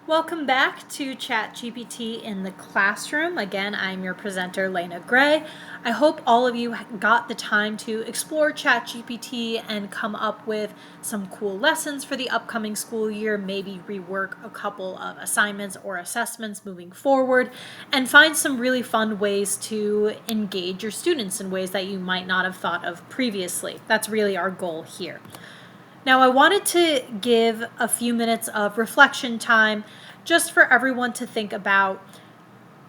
Welcome back to ChatGPT in the classroom. Again, I'm your presenter, Lena Gray. I hope all of you got the time to explore ChatGPT and come up with some cool lessons for the upcoming school year, maybe rework a couple of assignments or assessments moving forward, and find some really fun ways to engage your students in ways that you might not have thought of previously. That's really our goal here. Now, I wanted to give a few minutes of reflection time just for everyone to think about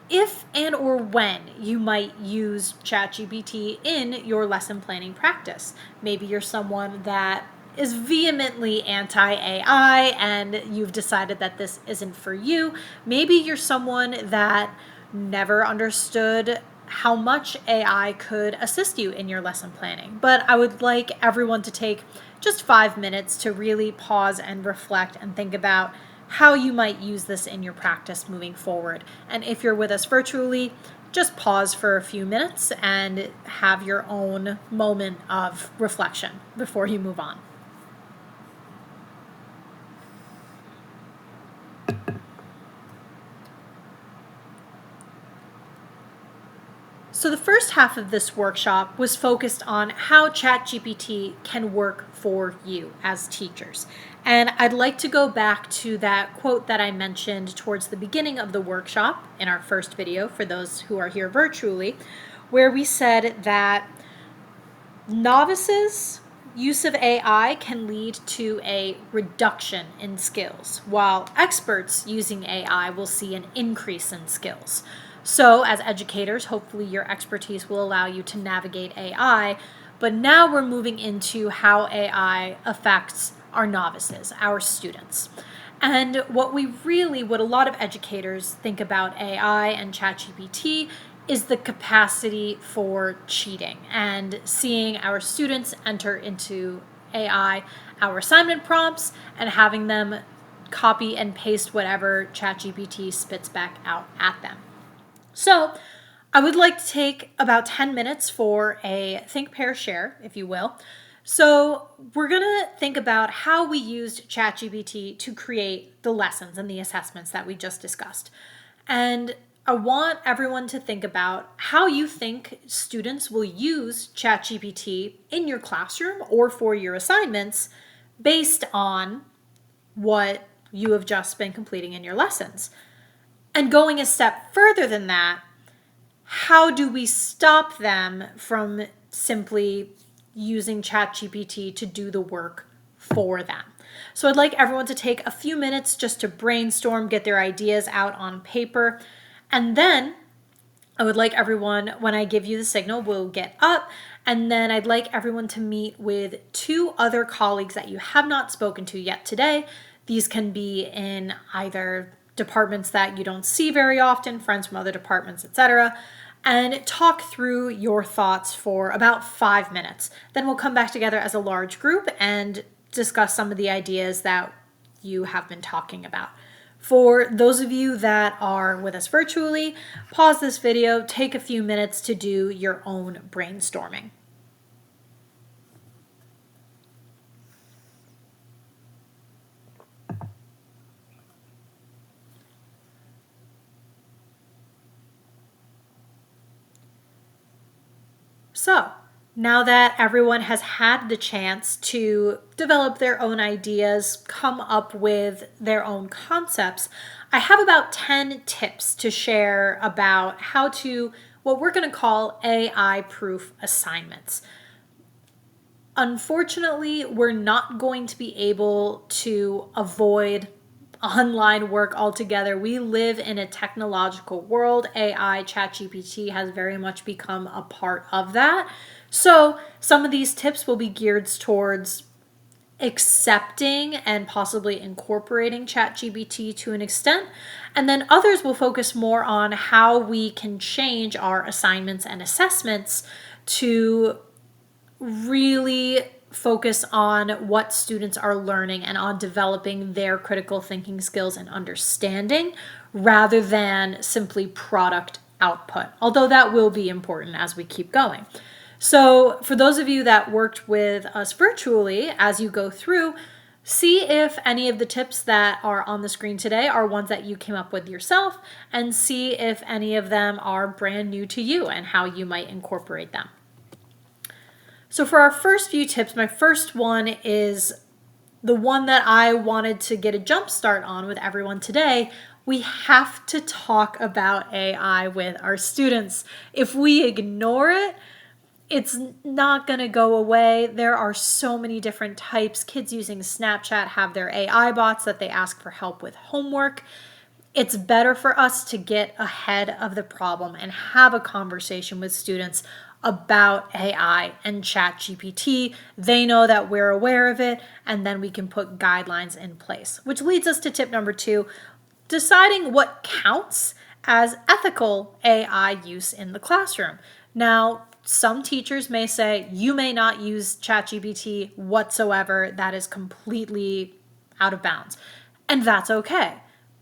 if and or when you might use ChatGPT in your lesson planning practice. Maybe you're someone that is vehemently anti-AI and you've decided that this isn't for you. Maybe you're someone that never understood how much AI could assist you in your lesson planning. But I would like everyone to take just 5 minutes to really pause and reflect and think about how you might use this in your practice moving forward. And if you're with us virtually, just pause for a few minutes and have your own moment of reflection before you move on. So the first half of this workshop was focused on how ChatGPT can work for you as teachers. And I'd like to go back to that quote that I mentioned towards the beginning of the workshop in our first video for those who are here virtually, where we said that novices' use of AI can lead to a reduction in skills, while experts using AI will see an increase in skills. So, as educators, hopefully your expertise will allow you to navigate AI, but now we're moving into how AI affects our novices, our students. And what a lot of educators think about AI and ChatGPT is the capacity for cheating and seeing our students enter into AI our assignment prompts and having them copy and paste whatever ChatGPT spits back out at them. So I would like to take about 10 minutes for a think, pair, share, if you will. So we're going to think about how we used ChatGPT to create the lessons and the assessments that we just discussed. And I want everyone to think about how you think students will use ChatGPT in your classroom or for your assignments based on what you have just been completing in your lessons. And going a step further than that, how do we stop them from simply using ChatGPT to do the work for them? So I'd like everyone to take a few minutes just to brainstorm, get their ideas out on paper, and then I would like everyone, when I give you the signal, we'll get up, and then I'd like everyone to meet with 2 other colleagues that you have not spoken to yet today. These can be in either departments that you don't see very often, friends from other departments, etc., and talk through your thoughts for about 5 minutes. Then we'll come back together as a large group and discuss some of the ideas that you have been talking about. For those of you that are with us virtually, pause this video, take a few minutes to do your own brainstorming. So, now that everyone has had the chance to develop their own ideas, come up with their own concepts, I have about 10 tips to share about how to, what we're going to call AI-proof assignments. Unfortunately, we're not going to be able to avoid online work altogether. We live in a technological world. AI, ChatGPT has very much become a part of that. So some of these tips will be geared towards accepting and possibly incorporating ChatGPT to an extent. And then others will focus more on how we can change our assignments and assessments to really focus on what students are learning and on developing their critical thinking skills and understanding rather than simply product output, although that will be important as we keep going. So for those of you that worked with us virtually, as you go through, See if any of the tips that are on the screen today are ones that you came up with yourself, and see if any of them are brand new to you and how you might incorporate them. So for our first few tips, my first one is the one that I wanted to get a jump start on with everyone today. We have to talk about AI with our students. If we ignore it, it's not going to go away. There are so many different types. Kids using Snapchat have their AI bots that they ask for help with homework. It's better for us to get ahead of the problem and have a conversation with students about AI and ChatGPT. They know that we're aware of it, and then we can put guidelines in place. Which leads us to tip number 2, deciding what counts as ethical AI use in the classroom. Now, some teachers may say you may not use ChatGPT whatsoever. That is completely out of bounds. And that's okay.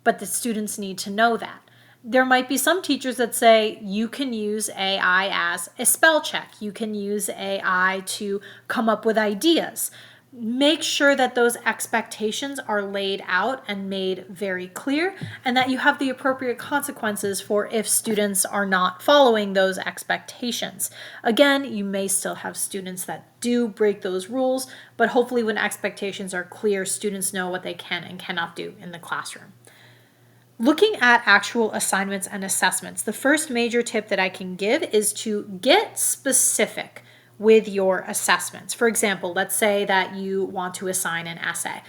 But the students need to know that. There might be some teachers that say you can use AI as a spell check. You can use AI to come up with ideas. Make sure that those expectations are laid out and made very clear, and that you have the appropriate consequences for if students are not following those expectations. Again, you may still have students that do break those rules, but hopefully when expectations are clear, students know what they can and cannot do in the classroom. Looking at actual assignments and assessments, the first major tip that I can give is to get specific with your assessments. For example, let's say that you want to assign an essay.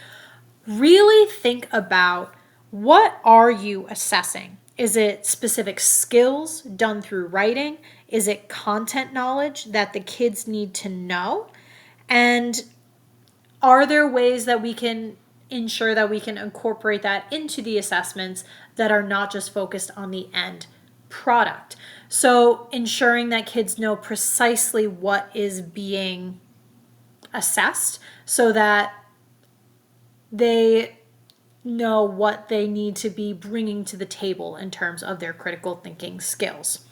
Really think about, what are you assessing? Is it specific skills done through writing? Is it content knowledge that the kids need to know? And are there ways that we can ensure that we can incorporate that into the assessments that are not just focused on the end product? So ensuring that kids know precisely what is being assessed so that they know what they need to be bringing to the table in terms of their critical thinking skills.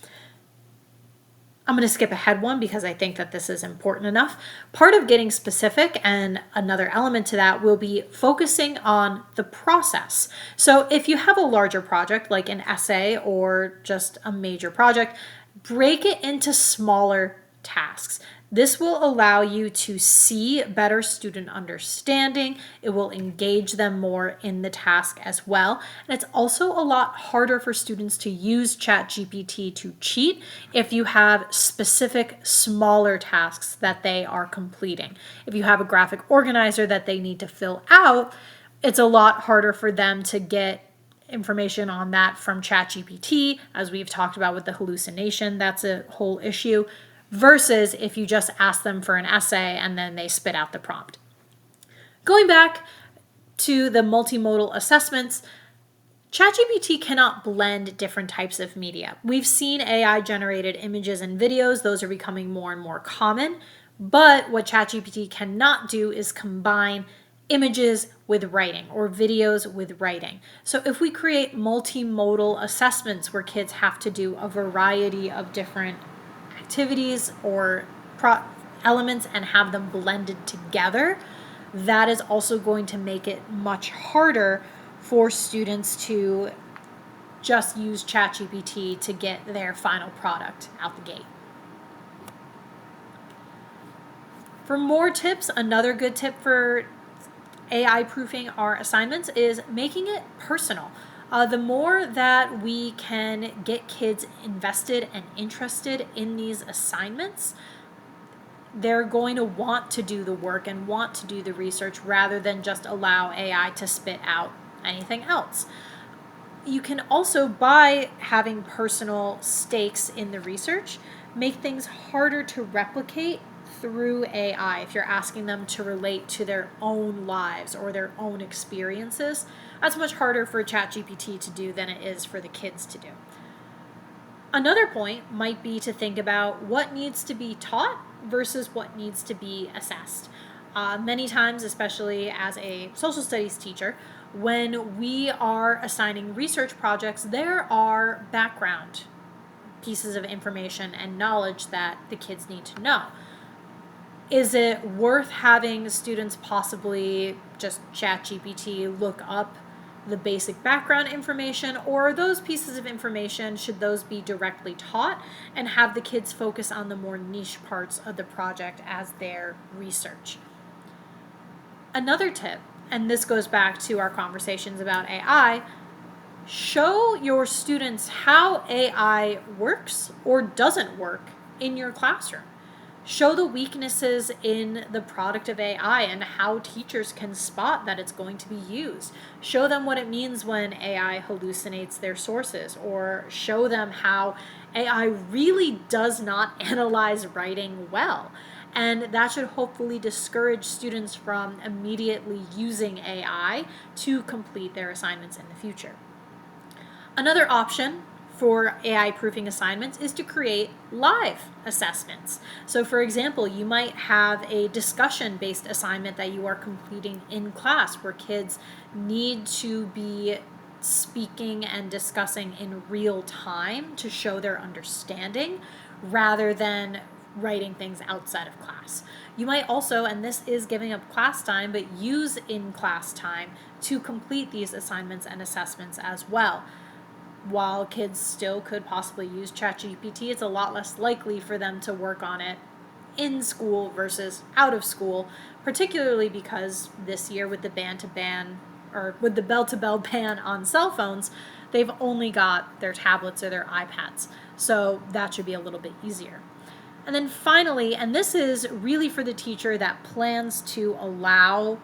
I'm going to skip ahead one because I think that this is important enough. Part of getting specific, and another element to that, will be focusing on the process. So if you have a larger project like an essay or just a major project, break it into smaller tasks. This will allow you to see better student understanding. It will engage them more in the task as well. And it's also a lot harder for students to use ChatGPT to cheat if you have specific smaller tasks that they are completing. If you have a graphic organizer that they need to fill out, it's a lot harder for them to get information on that from ChatGPT, as we've talked about with the hallucination. That's a whole issue. Versus if you just ask them for an essay and then they spit out the prompt. Going back to the multimodal assessments, ChatGPT cannot blend different types of media. We've seen AI generated images and videos. Those are becoming more and more common. But what ChatGPT cannot do is combine images with writing or videos with writing. So if we create multimodal assessments where kids have to do a variety of different activities or elements and have them blended together, that is also going to make it much harder for students to just use ChatGPT to get their final product out the gate. For more tips, another good tip for AI proofing our assignments is making it personal. The more that we can get kids invested and interested in these assignments, they're going to want to do the work and want to do the research rather than just allow AI to spit out anything else. You can also, by having personal stakes in the research, make things harder to replicate through AI. If you're asking them to relate to their own lives or their own experiences, that's much harder for ChatGPT to do than it is for the kids to do. Another point might be to think about what needs to be taught versus what needs to be assessed. Many times, especially as a social studies teacher, when we are assigning research projects, there are background pieces of information and knowledge that the kids need to know. Is it worth having students possibly just ChatGPT look up the basic background information, or those pieces of information, should those be directly taught and have the kids focus on the more niche parts of the project as their research? Another tip, and this goes back to our conversations about AI, show your students how AI works or doesn't work in your classroom. Show the weaknesses in the product of AI and how teachers can spot that it's going to be used. Show them what it means when AI hallucinates their sources, or show them how AI really does not analyze writing well. And that should hopefully discourage students from immediately using AI to complete their assignments in the future. Another option for AI proofing assignments is to create live assessments. So for example, you might have a discussion-based assignment that you are completing in class where kids need to be speaking and discussing in real time to show their understanding rather than writing things outside of class. You might also, and this is giving up class time, but use in-class time to complete these assignments and assessments as well. While kids still could possibly use ChatGPT, it's a lot less likely for them to work on it in school versus out of school, particularly because this year with the with the bell-to-bell ban on cell phones, they've only got their tablets or their iPads. So that should be a little bit easier. And then finally, and this is really for the teacher that plans to allow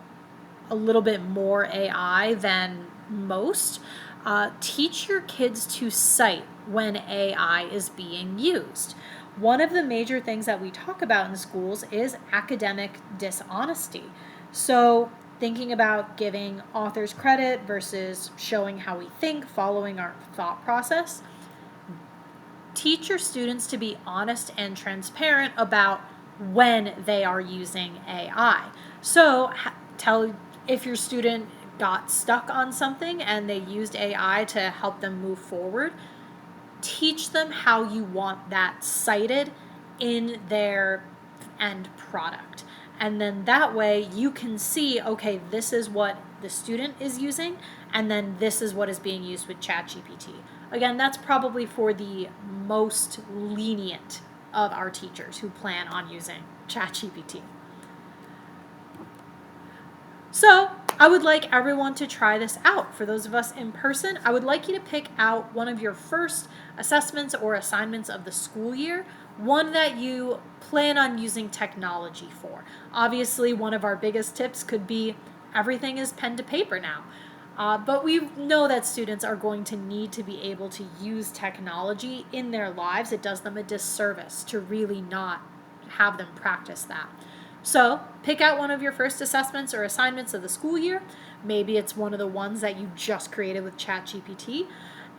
a little bit more AI than most, teach your kids to cite when AI is being used. One of the major things that we talk about in schools is academic dishonesty. So thinking about giving authors credit versus showing how we think, following our thought process. Teach your students to be honest and transparent about when they are using AI. So tell if your student got stuck on something and they used AI to help them move forward, teach them how you want that cited in their end product. And then that way you can see, okay, this is what the student is using, and then this is what is being used with ChatGPT. Again, that's probably for the most lenient of our teachers who plan on using ChatGPT. So I would like everyone to try this out. For those of us in person, I would like you to pick out one of your first assessments or assignments of the school year, one that you plan on using technology for. Obviously, one of our biggest tips could be everything is pen to paper now. But we know that students are going to need to be able to use technology in their lives. It does them a disservice to really not have them practice that. So pick out one of your first assessments or assignments of the school year. Maybe it's one of the ones that you just created with ChatGPT,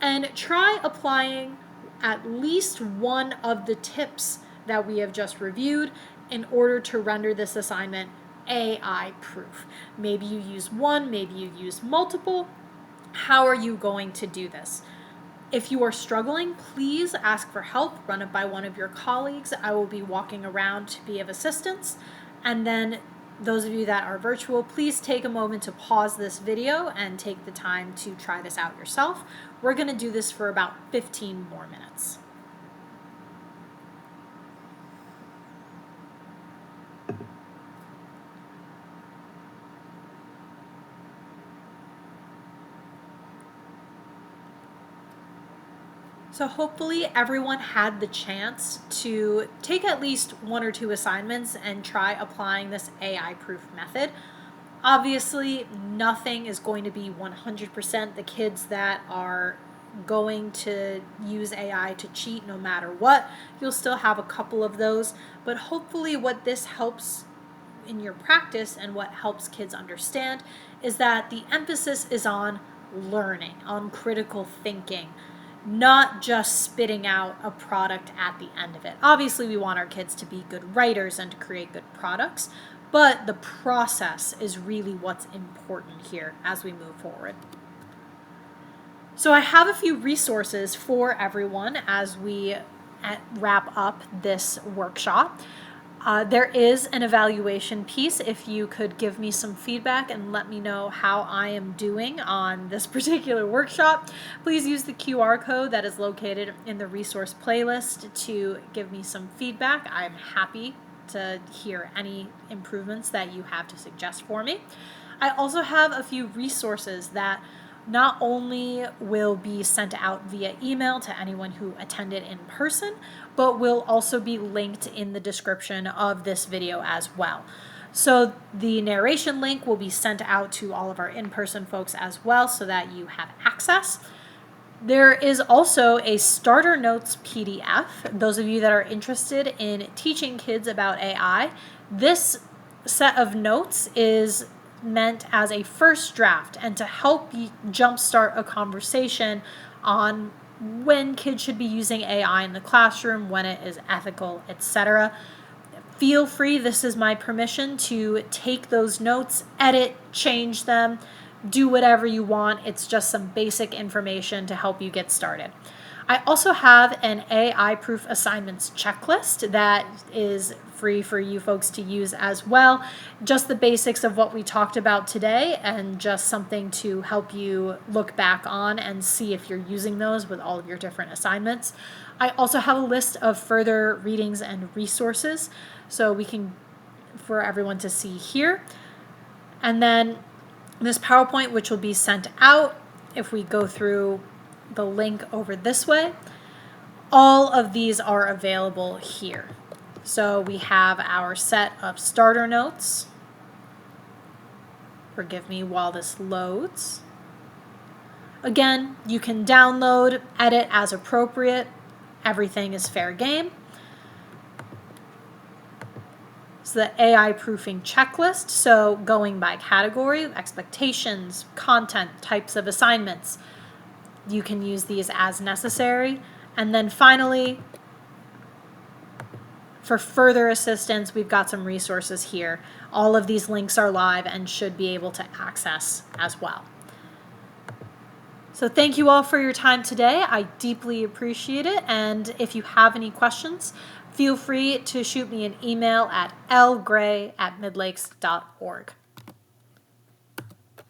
and try applying at least one of the tips that we have just reviewed in order to render this assignment AI proof. Maybe you use one, maybe you use multiple. How are you going to do this? If you are struggling, please ask for help. Run it by one of your colleagues. I will be walking around to be of assistance. And then those of you that are virtual, please take a moment to pause this video and take the time to try this out yourself. We're going to do this for about 15 more minutes. So hopefully everyone had the chance to take at least one or two assignments and try applying this AI-proof method. Obviously, nothing is going to be 100%. The kids that are going to use AI to cheat no matter what, you'll still have a couple of those. But hopefully what this helps in your practice and what helps kids understand is that the emphasis is on learning, on critical thinking, not just spitting out a product at the end of it. Obviously, we want our kids to be good writers and to create good products, but the process is really what's important here as we move forward. So I have a few resources for everyone as we wrap up this workshop. There is an evaluation piece. If you could give me some feedback and let me know how I am doing on this particular workshop, please use the QR code that is located in the resource playlist to give me some feedback. I'm happy to hear any improvements that you have to suggest for me. I also have a few resources that not only will be sent out via email to anyone who attended in person, but will also be linked in the description of this video as well. So the narration link will be sent out to all of our in-person folks as well so that you have access. There is also a starter notes PDF. Those of you that are interested in teaching kids about AI, this set of notes is meant as a first draft and to help you jumpstart a conversation on when kids should be using AI in the classroom, when it is ethical, etc. Feel free, this is my permission, to take those notes, edit, change them, do whatever you want. It's just some basic information to help you get started. I also have an AI-proof assignments checklist that is free for you folks to use as well. Just the basics of what we talked about today and just something to help you look back on and see if you're using those with all of your different assignments. I also have a list of further readings and resources so we can, for everyone to see here. And then this PowerPoint, which will be sent out if we go through the link over this way, all of these are available here. So we have our set of starter notes. Forgive me while this loads. Again, you can download, edit as appropriate. Everything is fair game. So the AI proofing checklist, so going by category, expectations, content, types of assignments. You can use these as necessary. And then finally, for further assistance, we've got some resources here. All of these links are live and should be able to access as well. So thank you all for your time today. I deeply appreciate it. And if you have any questions, feel free to shoot me an email at lgray@midlakes.org.